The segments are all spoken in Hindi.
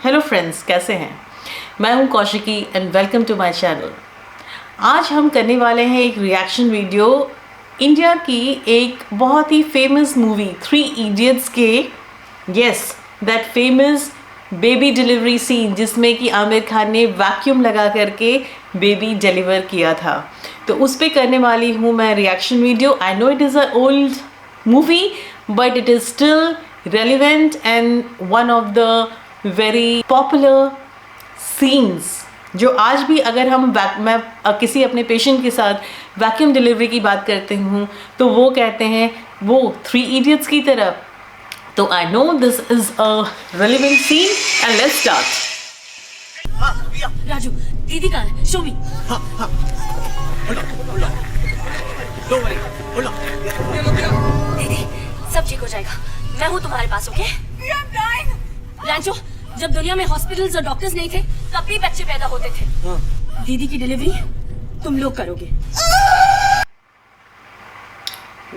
हेलो फ्रेंड्स, कैसे हैं? मैं हूं Kaushiki and welcome to my channel. आज हम करने वाले हैं एक रिएक्शन वीडियो इंडिया की एक बहुत ही फेमस मूवी थ्री इडियट्स के, yes, that famous baby delivery scene जिसमें कि आमिर खान ने वैक्यूम लगा करके बेबी डिलीवर किया था। तो उस पे करने वाली हूँ मैं reaction video. I know it is a old movie but it is still relevant and one of the very popular scenes जो आज भी अगर मैं किसी अपने पेशेंट के साथ वैक्यूम डिलीवरी की बात करते हूँ तो वो कहते हैं वो थ्री इडियट्स की तरह। तो I know this is a relevant scene and let's start. Raju, दीदी कहाँ है? Show me. दीदी, सब ठीक हो जाएगा। मैं हूँ तुम्हारे पास, ओके? रांचो, जब दुनिया में हॉस्पिटल्स और डॉक्टर्स नहीं थे तब भी बच्चे पैदा होते थे। दीदी की डिलीवरी तुम लोग करोगे।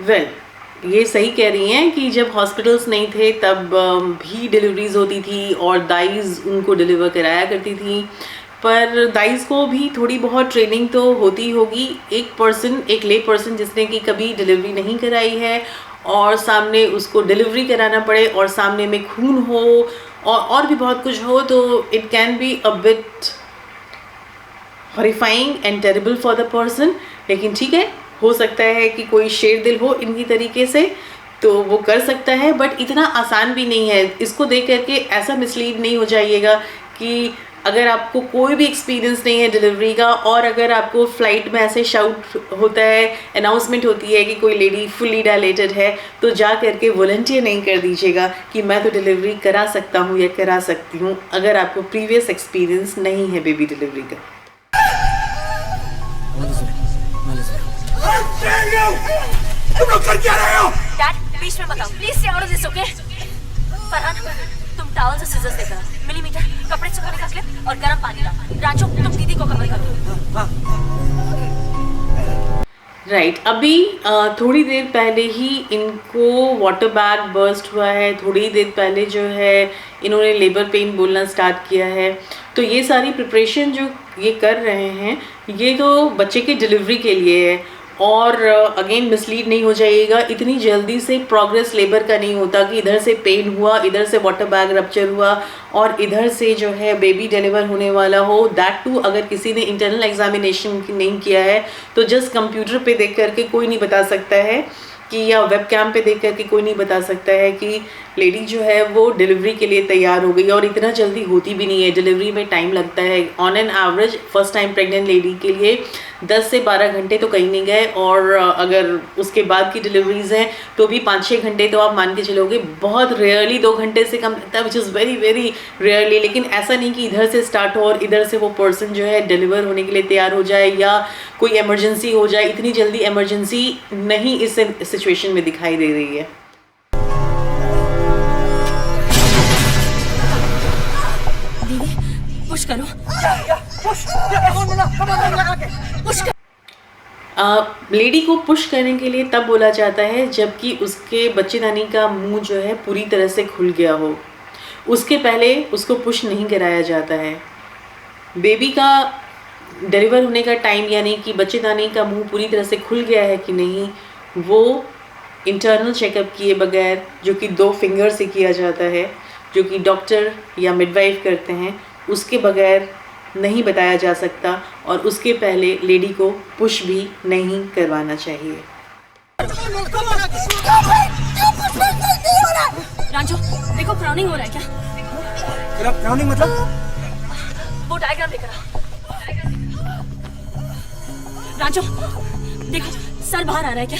वेल, ये सही कह रही हैं कि जब हॉस्पिटल्स नहीं थे तब भी डिलीवरीज होती थी और दाइज उनको डिलीवर कराया करती थी। पर दाइज को भी थोड़ी बहुत ट्रेनिंग तो होती होगी। एक ले पर्सन जिसने कि कभी डिलीवरी नहीं कराई है और सामने उसको डिलीवरी कराना पड़े और सामने में खून हो और भी बहुत कुछ हो, तो it can be a bit horrifying and terrible for the person. लेकिन ठीक है, हो सकता है कि कोई शेर दिल हो इनकी तरीके से तो वो कर सकता है, बट इतना आसान भी नहीं है। इसको देख करके ऐसा मिसलीड नहीं हो जाइएगा कि अगर आपको कोई भी एक्सपीरियंस नहीं है डिलीवरी का और अगर आपको फ्लाइट में ऐसे शाउट होता है, अनाउंसमेंट होती है कि कोई लेडी फुल्ली डायलेटेड है, तो जा करके वॉलंटियर नहीं कर दीजिएगा कि मैं तो डिलीवरी करा सकता हूँ या करा सकती हूँ, अगर आपको प्रीवियस एक्सपीरियंस नहीं है बेबी डिलीवरी का। तुम लोग कर क्या रहे हो? डैड, बीच में बताओ, please stay out of this, okay? Farhan, तुम टॉवल से सिजर्स लेकर आओ, मिलीमीटर, कपड़े सुखाने का क्लिप और गर्म पानी लाओ। रांचो, तुम दीदी को कवर करो। राइट, अभी थोड़ी देर पहले ही इनको वाटर बैग बर्स्ट हुआ है। थोड़ी देर पहले जो है इन्होंने लेबर पेन बोलना स्टार्ट किया है। तो ये सारी प्रिपरेशन जो ये कर रहे हैं ये तो बच्चे के डिलीवरी के लिए है। और अगेन मिसलीड नहीं हो जाइएगा, इतनी जल्दी से प्रोग्रेस लेबर का नहीं होता कि इधर से पेन हुआ, इधर से वाटर बैग रप्चर हुआ और इधर से जो है बेबी डिलीवर होने वाला हो। दैट टू अगर किसी ने इंटरनल एग्जामिनेशन नहीं किया है तो जस्ट कंप्यूटर पे देख करके कोई नहीं बता सकता है कि, या वेब कैम पे देख करके कोई नहीं बता सकता है कि लेडी जो है वो डिलीवरी के लिए तैयार हो गई। और इतना जल्दी होती भी नहीं है, डिलीवरी में टाइम लगता है। On an average first time pregnant lady के लिए 10 से 12 घंटे तो कहीं नहीं गए, और अगर उसके बाद की डिलीवरीज हैं तो भी 5-6 घंटे तो आप मान के चलोगे। बहुत रेयरली 2 घंटे से कम लगता है, which is very very rarely. लेकिन ऐसा नहीं कि इधर से स्टार्ट हो और इधर से वो पर्सन जो है डिलीवर होने के लिए तैयार हो जाए या कोई इमरजेंसी हो जाए। इतनी जल्दी इमरजेंसी नहीं इस सिचुएशन में दिखाई दे रही है। पुश करो। लेडी को पुश करने के लिए तब बोला जाता है जबकि उसके बच्चेदानी का मुंह जो है पूरी तरह से खुल गया हो। उसके पहले उसको पुश नहीं कराया जाता है। बेबी का डिलीवर होने का टाइम, यानी कि बच्चेदानी का मुंह पूरी तरह से खुल गया है कि नहीं, वो इंटरनल चेकअप किए बगैर, जो कि 2 फिंगर से किया जाता है, जो कि डॉक्टर या मिडवाइफ करते हैं, उसके बगैर नहीं बताया जा सकता। और उसके पहले लेडी को पुश भी नहीं करवाना चाहिए। रांचो, देखो क्राउनिंग हो रहा है क्या? क्राउनिंग मतलब? वो डायग्राम लेकर आओ। रांचो, देखो सर बाहर आ रहा है क्या?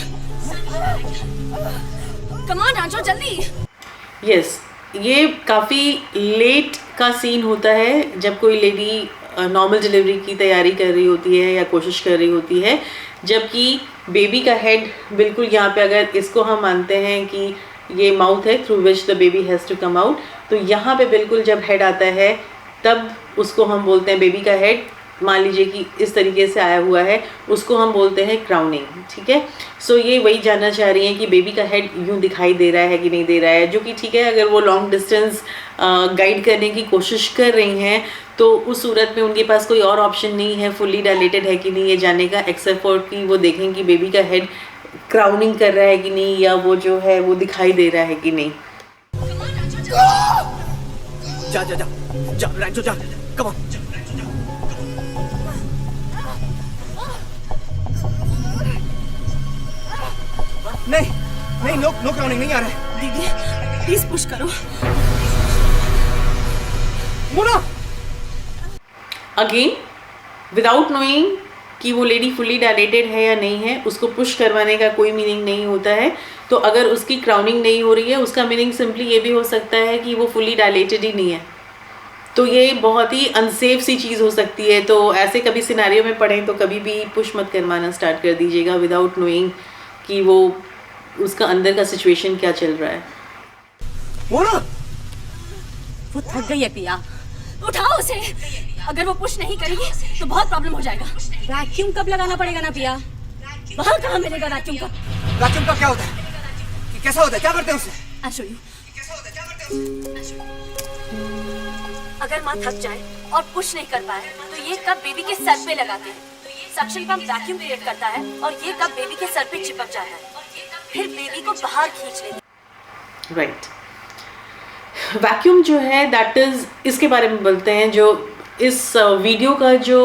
कम ऑन रांचो, जल्दी। यस, ये काफ़ी लेट का सीन होता है जब कोई लेडी नॉर्मल डिलीवरी की तैयारी कर रही होती है या कोशिश कर रही होती है, जबकि बेबी का हेड बिल्कुल यहाँ पे, अगर इसको हम मानते हैं कि ये माउथ है through which the baby has to come out, तो यहाँ पे बिल्कुल जब हेड आता है तब उसको हम बोलते हैं बेबी का हेड। मान लीजिए कि इस तरीके से आया हुआ है, उसको हम बोलते हैं क्राउनिंग, ठीक है। सो ये वही जानना चाह रही हैं कि बेबी का हेड यूँ दिखाई दे रहा है कि नहीं दे रहा है, जो कि ठीक है। अगर वो लॉन्ग डिस्टेंस गाइड करने की कोशिश कर रही हैं तो उस सूरत में उनके पास कोई और ऑप्शन नहीं है फुल्ली डायलेटेड है कि नहीं ये जानने का, एक्सेप्ट फॉर कि वो देखें कि बेबी का हेड क्राउनिंग कर रहा है कि नहीं, या वो जो है वो दिखाई दे रहा है कि नहीं। जा जा जा जा रैंचो जा, कम ऑन। नहीं नहीं, नो क्राउनिंग नहीं आ रहा है। दीदी प्लीज पुश करो। मोना अगेन विदाउट नोइंग कि वो लेडी फुल्ली डायलेटेड है या नहीं है, उसको पुश करवाने का कोई मीनिंग नहीं होता है। तो अगर उसकी क्राउनिंग नहीं हो रही है, उसका मीनिंग सिंपली ये भी हो सकता है कि वो फुल्ली डायलेटेड ही नहीं है। तो ये बहुत ही अनसेफ सी चीज़ हो सकती है। तो ऐसे कभी सिनेरियो में पड़ें तो कभी भी पुश मत करवाना स्टार्ट कर दीजिएगा विदाउट नोइंग कि वो उसका अंदर का सिचुएशन क्या चल रहा है। मोना वो थक गई है पिया, उठाओ उसे। अगर वो पुश नहीं करेगी तो बहुत प्रॉब्लम हो जाएगा। वैक्यूम कब लगाना पड़ेगा ना पिया? वहाँ कहाँ मिलेगा वैक्यूम का? वैक्यूम का क्या होता है? कि कैसा होता है? क्या करते हैं उससे? I'll show you. अगर माँ थक जाए और पुश नहीं कर पाए तो ये कप बेबी के सर पे लगाते हैं। सक्शन पंप वैक्यूम क्रिएट करता है और ये कप बेबी के सर पे चिपक जाता है, फिर बेबी को बाहर खींच लेता है। राइट, वैक्यूम जो है दैट इज, इसके बारे में बोलते हैं। जो इस वीडियो का जो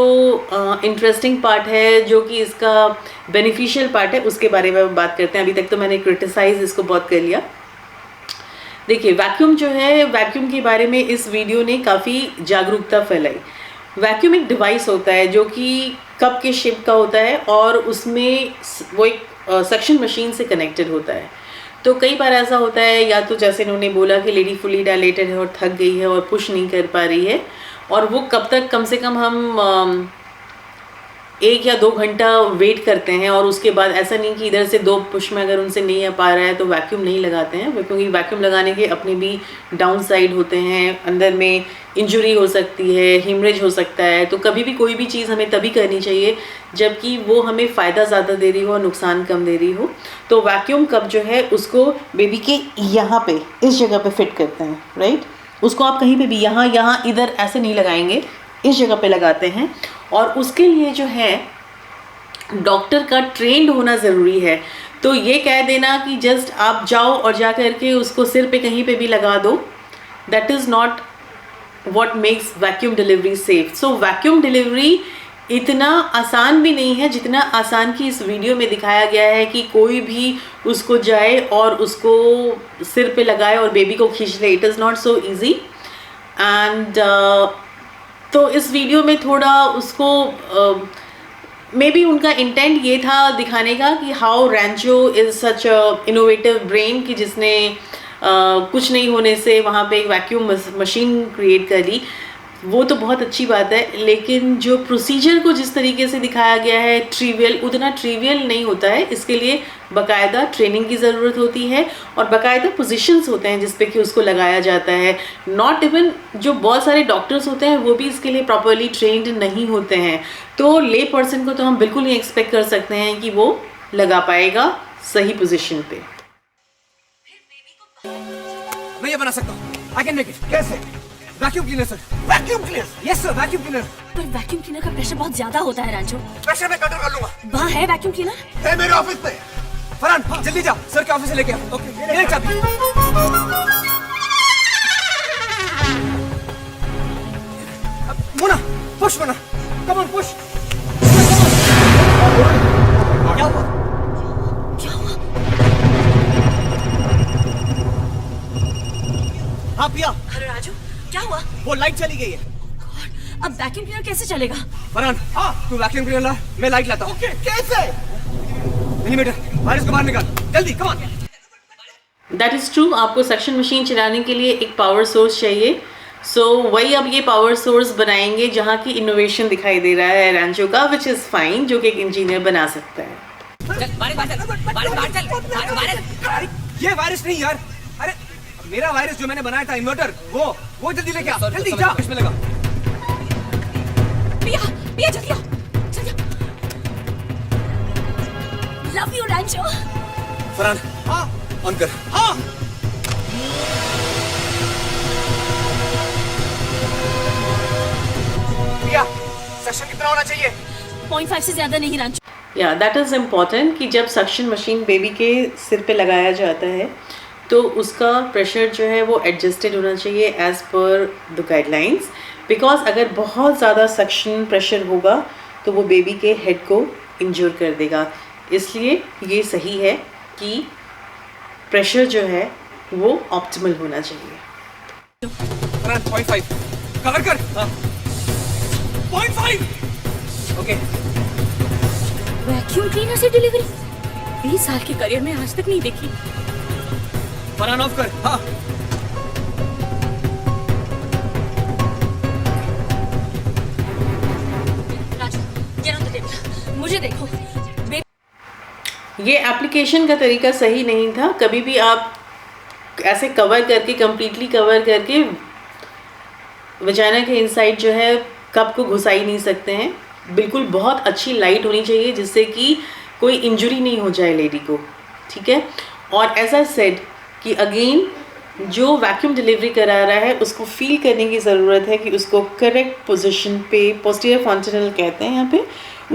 इंटरेस्टिंग पार्ट है, जो कि इसका बेनिफिशियल पार्ट है, उसके बारे में बात करते हैं। अभी तक तो मैंने क्रिटिसाइज इसको बहुत कर लिया। देखिए वैक्यूम जो है, वैक्यूम के बारे में इस वीडियो ने काफ़ी जागरूकता फैलाई। वैक्यूम एक डिवाइस होता है जो कि कप के शेप का होता है और उसमें वो एक सक्शन मशीन से कनेक्टेड होता है। तो कई बार ऐसा होता है, या तो जैसे इन्होंने बोला कि लेडी फुली डायलेटेड है और थक गई है और पुश नहीं कर पा रही है, और वो कब तक, कम से कम हम 1 या 2 घंटा वेट करते हैं और उसके बाद ऐसा नहीं कि इधर से 2 पुश में अगर उनसे नहीं आ पा रहा है तो वैक्यूम नहीं लगाते हैं, क्योंकि वैक्यूम लगाने के अपने भी डाउन साइड होते हैं। अंदर में इंजरी हो सकती है, हिमरेज हो सकता है। तो कभी भी कोई भी चीज़ हमें तभी करनी चाहिए जबकि वो हमें फ़ायदा ज़्यादा दे रही हो और नुकसान कम दे रही हो। तो वैक्यूम कप जो है उसको बेबी के यहाँ पे, इस जगह पे फिट करते हैं, राइट। उसको आप कहीं पे भी यहाँ इधर ऐसे नहीं लगाएंगे, इस जगह पे लगाते हैं। और उसके लिए जो है डॉक्टर का ट्रेंड होना ज़रूरी है। तो ये कह देना कि जस्ट आप जाओ और जा करके उसको सिर पे कहीं पे भी लगा दो, that is not what makes vacuum delivery safe. So vacuum delivery इतना आसान भी नहीं है जितना आसान की इस वीडियो में दिखाया गया है कि कोई भी उसको जाए और उसको सिर पे लगाए और बेबी को खींच ले। It is not so easy. And तो इस वीडियो में थोड़ा उसको मे बी उनका इंटेंट ये था दिखाने का कि how Rancho is such a innovative brain, कि जिसने कुछ नहीं होने से वहाँ पे एक वैक्यूम मशीन क्रिएट कर ली। वो तो बहुत अच्छी बात है, लेकिन जो प्रोसीजर को जिस तरीके से दिखाया गया है ट्रिवियल, उतना ट्रिवियल नहीं होता है। इसके लिए बाकायदा ट्रेनिंग की ज़रूरत होती है और बाकायदा पोजीशंस होते हैं जिस पे कि उसको लगाया जाता है। नॉट इवन जो बहुत सारे डॉक्टर्स होते हैं वो भी इसके लिए प्रॉपरली ट्रेंड नहीं होते हैं। तो ले पर्सन को तो हम बिल्कुल नहीं एक्सपेक्ट कर सकते हैं कि वो लगा पाएगा सही पोजीशन पे। मैं ये बना सकता हूँ। I can make it. कैसे? Vacuum cleaner sir. Vacuum cleaner? Yes sir, vacuum cleaner. पर वैक्यूम क्लीनर का प्रेशर बहुत ज्यादा होता है रैंचो। प्रेशर मैं कंट्रोल कर लूंगा। वहाँ है वैक्यूम क्लीनर? है मेरे ऑफिस में। फरहान जल्दी जा, सर के ऑफिस से लेके आ। ओके। ये चाबी। Mona, push Mona. Come on push. क्या हुआ? क्या हुआ? हाँ पिया। अरे राजू, क्या हुआ? वो लाइट चली गई है। गॉड, अब वैक्यूम क्लीनर कैसे चलेगा? फरहान, तू वैक्यूम क्लीनर ला, मैं लाइट लाता हूँ। कैसे? मिलीमीटर, वायरस को बाहर निकाल, जल्दी, come on. That is true. आपको सक्शन मशीन चलाने के लिए एक पावर सोर्स चाहिए। सो वही अब ये पावर सोर्स बनाएंगे जहाँ की इनोवेशन दिखाई दे रहा है रैंचो का, विच इज़ फाइन, जो कि एक इंजीनियर बना सकता है। ये वायरस नहीं यार, अरे मेरा वायरस जो मैंने बनाया था इन्वर्टर, वो जल्दी लेके आ, जल्दी जा, इसमें लगा। पिया, पिया जल्दी आओ, जल्दी आओ। लव यू रैंचो। फरहान, हाँ ऑन कर। हाँ पिया, सेक्शन कितना होना चाहिए? 0.5 से ज्यादा नहीं रैंचो। या दैट इज़ इम्पॉर्टेंट कि जब सक्शन मशीन बेबी के सिर पे लगाया जाता है तो उसका प्रेशर जो है वो एडजस्टेड होना चाहिए as per the guidelines, because अगर बहुत ज़्यादा सक्शन प्रेशर होगा तो वो बेबी के हेड को इंजर कर देगा। इसलिए ये सही है कि प्रेशर जो है वो ऑप्टिमल होना चाहिए। फरहान 0.5 कवर कर। हाँ 0.5 ओके। वैक्यूम क्लीनर से डिलीवरी 20 साल के करियर में आज तक नहीं देखी। फरहान ऑफ कर। हाँ Raju, get on the table। मुझे देखो, ये एप्लीकेशन का तरीका सही नहीं था। कभी भी आप ऐसे कवर करके कंप्लीटली कवर करके वजाना के इनसाइड जो है कप को घुसा ही नहीं सकते हैं। बिल्कुल बहुत अच्छी लाइट होनी चाहिए जिससे कि कोई इंजरी नहीं हो जाए लेडी को, ठीक है। और ऐसा सेड कि अगेन जो वैक्यूम डिलीवरी करा रहा है उसको फील करने की ज़रूरत है कि उसको करेक्ट पोजीशन पे, पोस्टीरियर फॉन्टेनल कहते हैं यहाँ पे,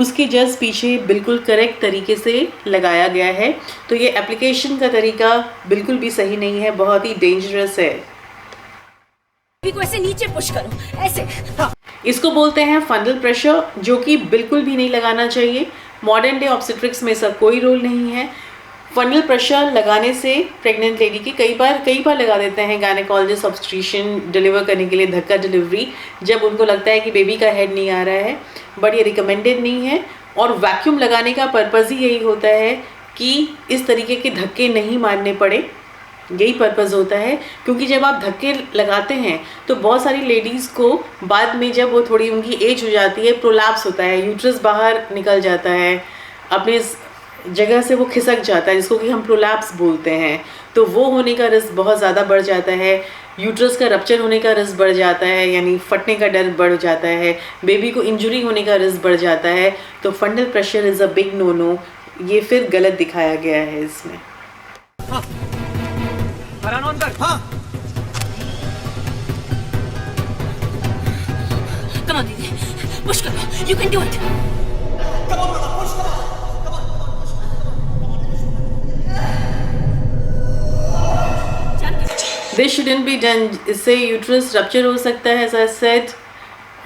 उसके जस्ट पीछे बिल्कुल करेक्ट तरीके से लगाया गया है। तो ये एप्लीकेशन का तरीका बिल्कुल भी सही नहीं है, बहुत ही डेंजरस है। को ऐसे नीचे पुश करो, ऐसे। हाँ। इसको बोलते हैं फंडल प्रेशर, जो कि बिल्कुल भी नहीं लगाना चाहिए। मॉडर्न डे ऑब्स्टेट्रिक्स में इसका कोई रोल नहीं है। फंडल प्रेशर लगाने से प्रेग्नेंट लेडी की कई बार लगा देते हैं गायनेकोलॉजिस्ट ऑब्स्टेट्रिशियन डिलीवर करने के लिए धक्का डिलीवरी, जब उनको लगता है कि बेबी का हेड नहीं आ रहा है, बट ये रिकमेंडेड नहीं है। और वैक्यूम लगाने का पर्पज़ ही यही होता है कि इस तरीके के धक्के नहीं मारने पड़े, यही पर्पज़ होता है। क्योंकि जब आप धक्के लगाते हैं तो बहुत सारी लेडीज़ को बाद में जब वो थोड़ी उनकी एज हो जाती है प्रोलैप्स होता है, यूट्रस बाहर निकल जाता है, अपने जगह से वो खिसक जाता है, जिसको कि हम प्रोलैप्स बोलते हैं। तो वो होने का रिस्क बहुत ज़्यादा बढ़ जाता है। यूट्रस का रप्चर होने का रिस्क बढ़ जाता है, यानी फटने का डर बढ़ जाता है। बेबी को इंजरी होने का रिस्क बढ़ जाता है। तो fundal pressure is a big no no. ये फिर गलत दिखाया गया है इसमें। हाँ फरहान ऑन कर। हाँ कम ऑन दीदी, पुश करो, you can do it. This shouldn't be done. इससे यूट्रस रप्चर हो सकता है, as I said,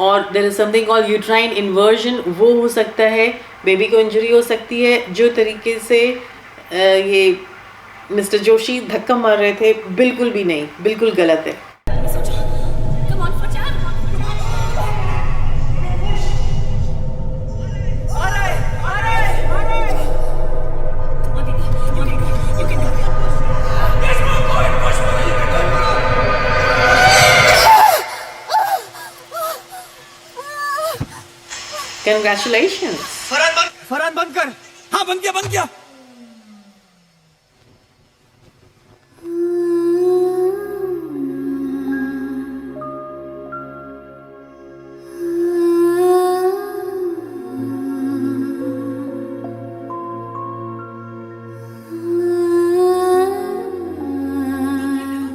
और there is something called uterine inversion, वो हो सकता है, बेबी को इंजरी हो सकती है। जो तरीके से ये मिस्टर जोशी धक्का मार रहे थे, बिल्कुल भी नहीं, बिल्कुल गलत है। कम ऑन फॉर चार। Congratulations. फरहान बंद कर। हाँ बंद किया।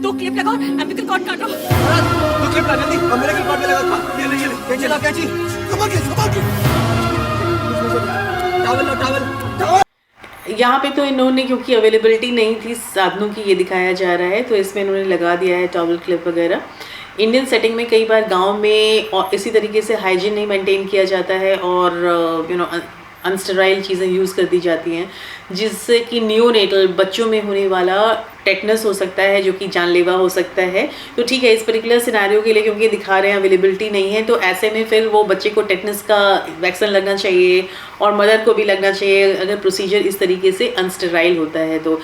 दो क्लिप लगाओ, एम्बिकल कॉर्ड काटो। तो क्लिप ला जल्दी, और मेरे के कॉर्ड पे लगा। ये ले कैंची ला कैंची। टावल। यहाँ पे तो इन्होंने, क्योंकि अवेलेबिलिटी नहीं थी साधनों की, ये दिखाया जा रहा है, तो इसमें इन्होंने लगा दिया है टॉवल क्लिप वगैरह। इंडियन सेटिंग में कई बार गांव में और इसी तरीके से हाइजीन नहीं मेंटेन किया जाता है और अनस्टेराइल चीज़ें यूज़ कर दी जाती हैं, जिससे कि नियोनेटल बच्चों में होने वाला टेटनस हो सकता है, जो कि जानलेवा हो सकता है। तो ठीक है, इस पर्टिकुलर सिनेरियो के लिए क्योंकि दिखा रहे हैं अवेलेबिलिटी नहीं है, तो ऐसे में फिर वो बच्चे को टेटनस का वैक्सीन लगना चाहिए और मदर को भी लगना चाहिए, अगर प्रोसीजर इस तरीके से अनस्टेराइल होता है। तो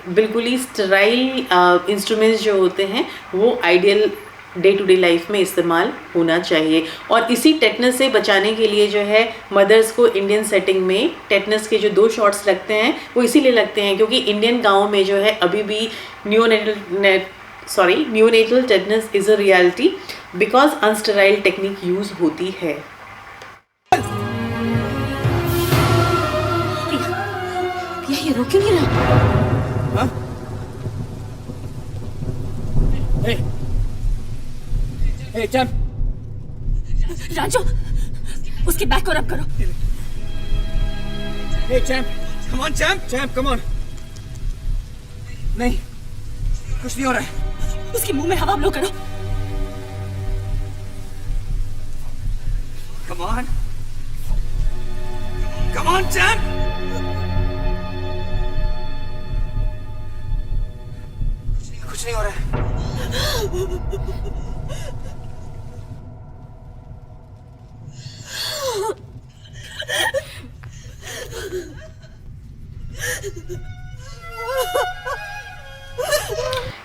बिल्कुल ही स्टेराइल इंस्ट्रूमेंट्स जो होते हैं वो ideal day to day life में इस्तेमाल होना चाहिए। और इसी टेटनस से बचाने के लिए जो है मदर्स को इंडियन सेटिंग में टेटनस के जो 2 शॉट्स लगते हैं वो इसीलिए लगते हैं क्योंकि इंडियन गांव में जो है अभी भी neonatal tetanus is a reality because unsterile technique use होती है। ये रोक क्यों नहीं रहा? हाँ? Hey, Champ! राजू, उसके बैक को रब करो। Hey, Champ! Come on, Champ! Champ, come on! नहीं, कुछ नहीं हो रहा है। उसके मुंह में हवा ब्लो करो। Come on! Come on, Champ! कुछ नहीं हो रहा है।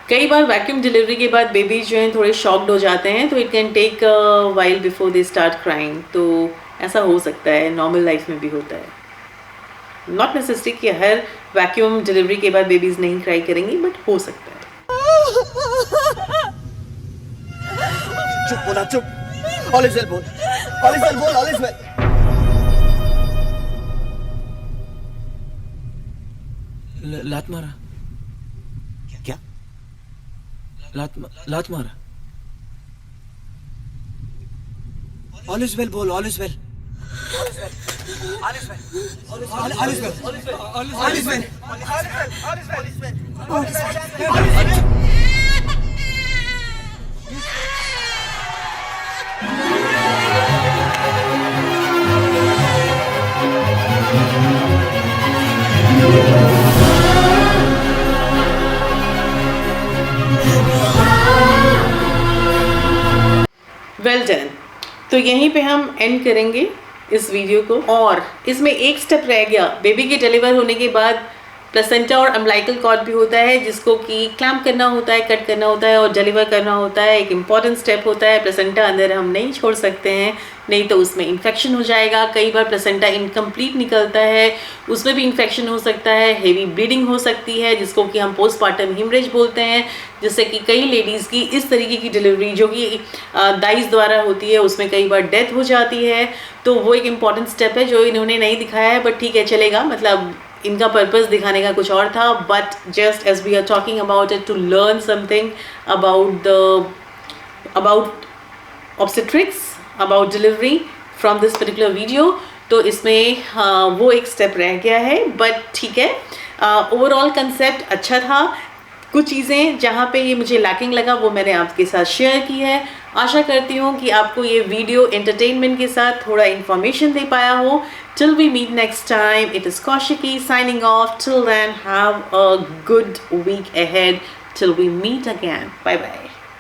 कई बार वैक्यूम डिलीवरी के बाद बेबी जो हैं थोड़े शॉक्ड हो जाते हैं, तो it can take while before they start crying. तो ऐसा हो सकता है, नॉर्मल लाइफ में भी होता है। नॉट नेसेसरी कि हर वैक्यूम डिलीवरी के बाद बेबीज नहीं क्राई करेंगी, बट हो सकता है। चुप बोला, चुप। All is well बोल। All is well बोल, all is well। लात मारा। क्या? लात मारा। All is well बोल, all is well। All is well। All is well। All is well। All is well। All is well। All is well। Well done. तो यहीं पे हम एंड करेंगे इस वीडियो को। और इसमें एक स्टेप रह गया। बेबी के डिलीवर होने के बाद प्लेसेंटा और अम्बिलिकल कॉर्ड भी होता है, जिसको कि क्लैम्प करना होता है, कट करना होता है और डिलीवर करना होता है। एक इम्पॉर्टेंट स्टेप होता है। प्लेसेंटा अंदर हम नहीं छोड़ सकते हैं, नहीं तो उसमें इन्फेक्शन हो जाएगा। कई बार प्लेसेंटा इनकम्प्लीट निकलता है, उसमें भी इन्फेक्शन हो सकता है, हेवी ब्लीडिंग हो सकती है, जिसको कि हम पोस्टमार्टम हिमरेज बोलते हैं। जिससे कि कई लेडीज़ की इस तरीके की डिलीवरी जो कि दाइस द्वारा होती है, उसमें कई बार डेथ हो जाती है। तो वो एक इम्पॉर्टेंट स्टेप है जो इन्होंने नहीं दिखाया है, बट ठीक है, चलेगा। मतलब इनका पर्पस दिखाने का कुछ और था, but just as we are talking about it to learn something about obstetrics, about delivery from this particular video. तो इसमें वो एक स्टेप रह गया है, बट ठीक है। ओवरऑल कंसेप्ट अच्छा था। कुछ चीज़ें जहाँ पे ये मुझे लैकिंग लगा वो मैंने आपके साथ शेयर की है। आशा करती हूँ कि आपको ये वीडियो एंटरटेनमेंट के साथ थोड़ा इन्फॉर्मेशन दे पाया हो। Till we meet next time, it is Kaushiki signing off. Till then, have a good week ahead. Till we meet again. Bye bye.